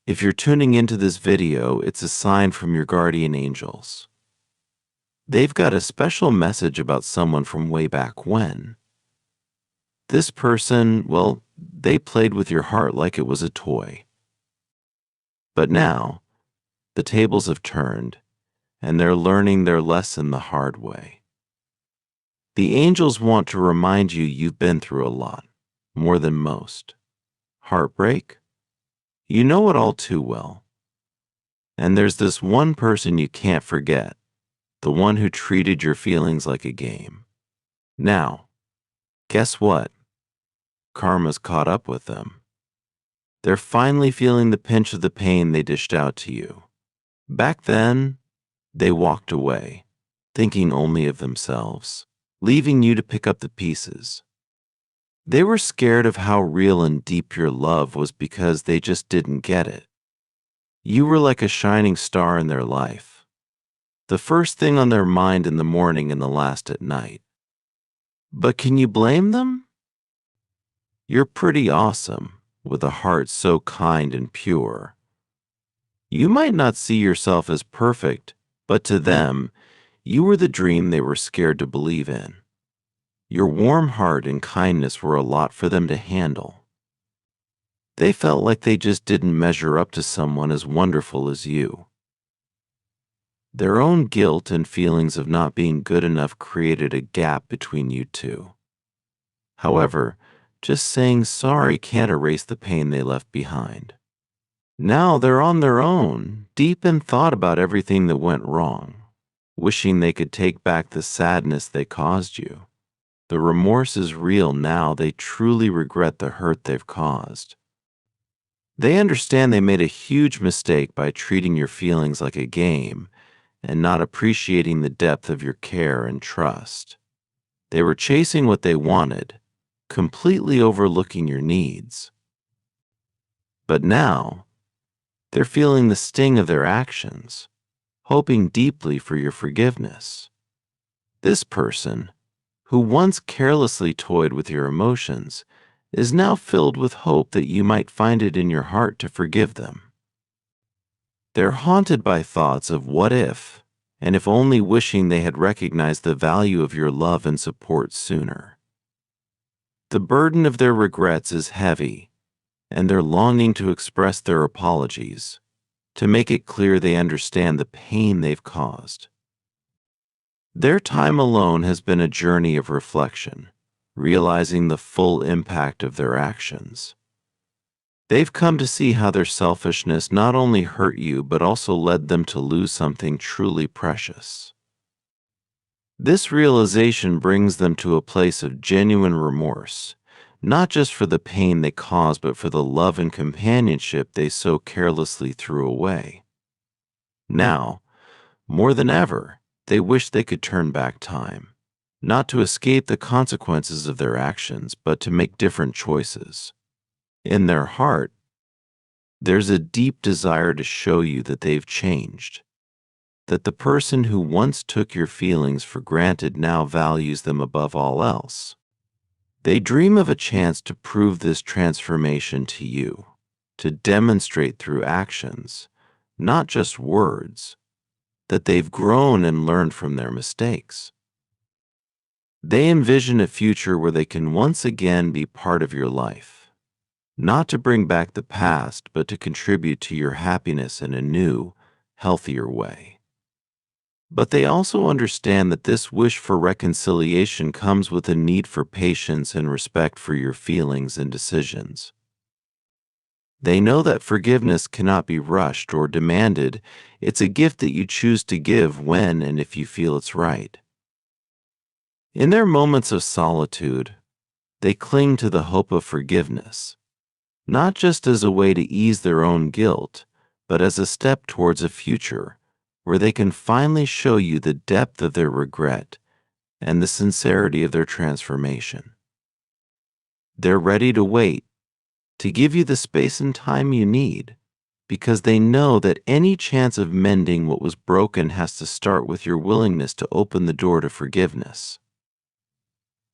If you're tuning into this video, it's a sign from your guardian angels. They've got a special message about someone from way back when. This person, well, they played with your heart like it was a toy. But now, the tables have turned, and they're learning their lesson the hard way. The angels want to remind you you've been through a lot, more than most. Heartbreak? You know it all too well. And there's this one person you can't forget, the one who treated your feelings like a game. Now, guess what? Karma's caught up with them. They're finally feeling the pinch of the pain they dished out to you. Back then, they walked away, thinking only of themselves, leaving you to pick up the pieces. They were scared of how real and deep your love was because they just didn't get it. You were like a shining star in their life, the first thing on their mind in the morning and the last at night. But can you blame them? You're pretty awesome, with a heart so kind and pure. You might not see yourself as perfect, but to them, you were the dream they were scared to believe in. Your warm heart and kindness were a lot for them to handle. They felt like they just didn't measure up to someone as wonderful as you. Their own guilt and feelings of not being good enough created a gap between you two. However, just saying sorry can't erase the pain they left behind. Now they're on their own, deep in thought about everything that went wrong, wishing they could take back the sadness they caused you. The remorse is real now. They truly regret the hurt they've caused. They understand they made a huge mistake by treating your feelings like a game and not appreciating the depth of your care and trust. They were chasing what they wanted, completely overlooking your needs. But now, they're feeling the sting of their actions, hoping deeply for your forgiveness. This person, who once carelessly toyed with your emotions, is now filled with hope that you might find it in your heart to forgive them. They're haunted by thoughts of what if, and if only, wishing they had recognized the value of your love and support sooner. The burden of their regrets is heavy, and they're longing to express their apologies, to make it clear they understand the pain they've caused. Their time alone has been a journey of reflection, realizing the full impact of their actions. They've come to see how their selfishness not only hurt you but also led them to lose something truly precious. This realization brings them to a place of genuine remorse, not just for the pain they caused but for the love and companionship they so carelessly threw away. Now, more than ever, they wish they could turn back time, not to escape the consequences of their actions, but to make different choices. In their heart, there's a deep desire to show you that they've changed, that the person who once took your feelings for granted now values them above all else. They dream of a chance to prove this transformation to you, to demonstrate through actions, not just words, that they've grown and learned from their mistakes. They envision a future where they can once again be part of your life, not to bring back the past, but to contribute to your happiness in a new, healthier way. But they also understand that this wish for reconciliation comes with a need for patience and respect for your feelings and decisions. They know that forgiveness cannot be rushed or demanded. It's a gift that you choose to give when and if you feel it's right. In their moments of solitude, they cling to the hope of forgiveness, not just as a way to ease their own guilt, but as a step towards a future where they can finally show you the depth of their regret and the sincerity of their transformation. They're ready to wait, to give you the space and time you need, because they know that any chance of mending what was broken has to start with your willingness to open the door to forgiveness.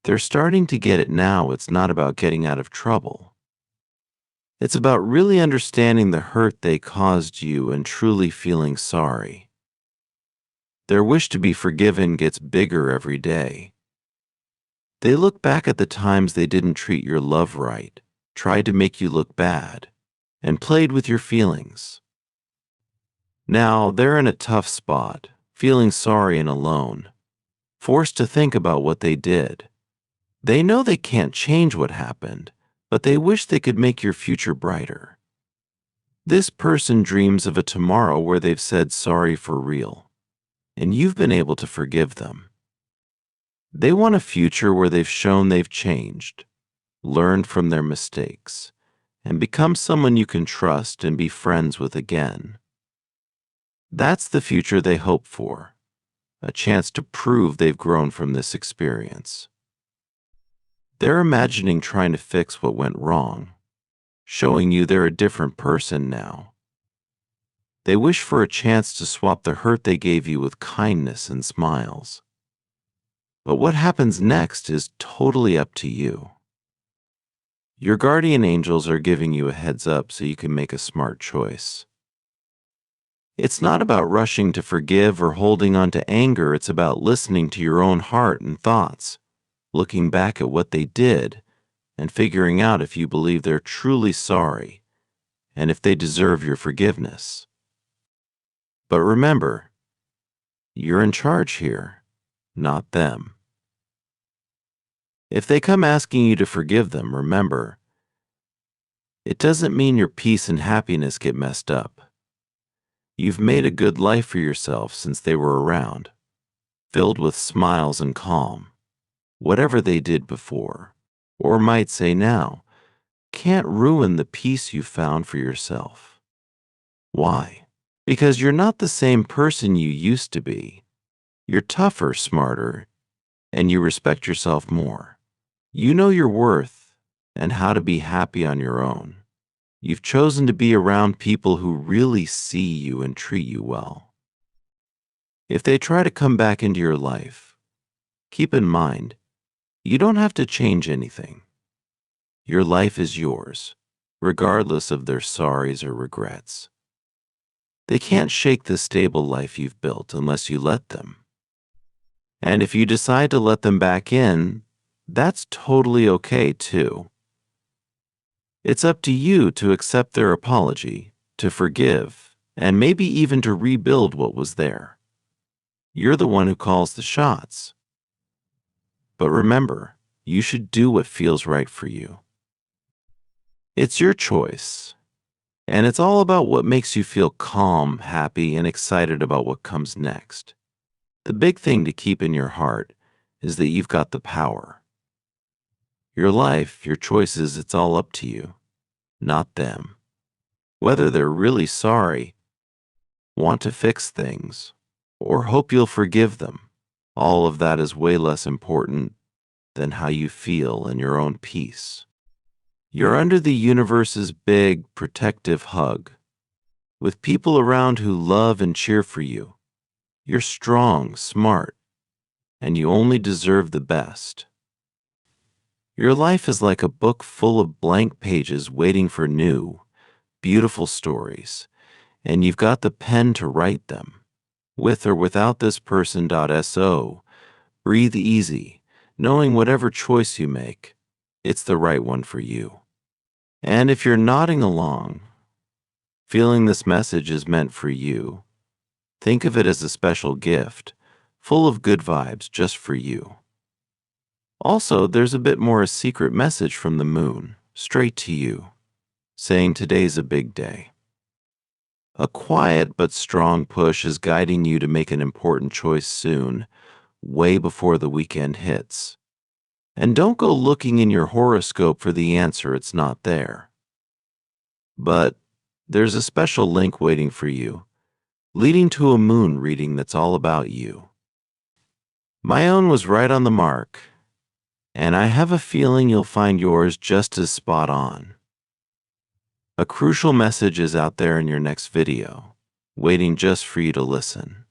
They're starting to get it now. It's not about getting out of trouble. It's about really understanding the hurt they caused you and truly feeling sorry. Their wish to be forgiven gets bigger every day. They look back at the times they didn't treat your love right, tried to make you look bad, and played with your feelings. Now they're in a tough spot, feeling sorry and alone, forced to think about what they did. They know they can't change what happened, but they wish they could make your future brighter. This person dreams of a tomorrow where they've said sorry for real, and you've been able to forgive them. They want a future where they've shown they've changed, learned from their mistakes, and become someone you can trust and be friends with again. That's the future they hope for, a chance to prove they've grown from this experience. They're imagining trying to fix what went wrong, showing you they're a different person now. They wish for a chance to swap the hurt they gave you with kindness and smiles. But what happens next is totally up to you. Your guardian angels are giving you a heads up so you can make a smart choice. It's not about rushing to forgive or holding on to anger. It's about listening to your own heart and thoughts, looking back at what they did, and figuring out if you believe they're truly sorry and if they deserve your forgiveness. But remember, you're in charge here, not them. If they come asking you to forgive them, remember, it doesn't mean your peace and happiness get messed up. You've made a good life for yourself since they were around, filled with smiles and calm. Whatever they did before, or might say now, can't ruin the peace you found for yourself. Why? Because you're not the same person you used to be. You're tougher, smarter, and you respect yourself more. You know your worth and how to be happy on your own. You've chosen to be around people who really see you and treat you well. If they try to come back into your life, keep in mind, you don't have to change anything. Your life is yours, regardless of their sorries or regrets. They can't shake the stable life you've built unless you let them. And if you decide to let them back in, that's totally okay too. It's up to you to accept their apology, to forgive, and maybe even to rebuild what was there. You're the one who calls the shots. But remember, you should do what feels right for you. It's your choice, and it's all about what makes you feel calm, happy, and excited about what comes next. The big thing to keep in your heart is that you've got the power. Your life, your choices, it's all up to you, not them. Whether they're really sorry, want to fix things, or hope you'll forgive them, all of that is way less important than how you feel in your own peace. You're under the universe's big, protective hug, with people around who love and cheer for you. You're strong, smart, and you only deserve the best. Your life is like a book full of blank pages waiting for new, beautiful stories, and you've got the pen to write them. With or without this person.so, breathe easy, knowing whatever choice you make, it's the right one for you. And if you're nodding along, feeling this message is meant for you, think of it as a special gift, full of good vibes just for you. Also, there's a bit more a secret message from the moon, straight to you, saying today's a big day. A quiet but strong push is guiding you to make an important choice soon, way before the weekend hits. And don't go looking in your horoscope for the answer, it's not there. But there's a special link waiting for you, leading to a moon reading that's all about you. My own was right on the mark, and I have a feeling you'll find yours just as spot on. A crucial message is out there in your next video, waiting just for you to listen.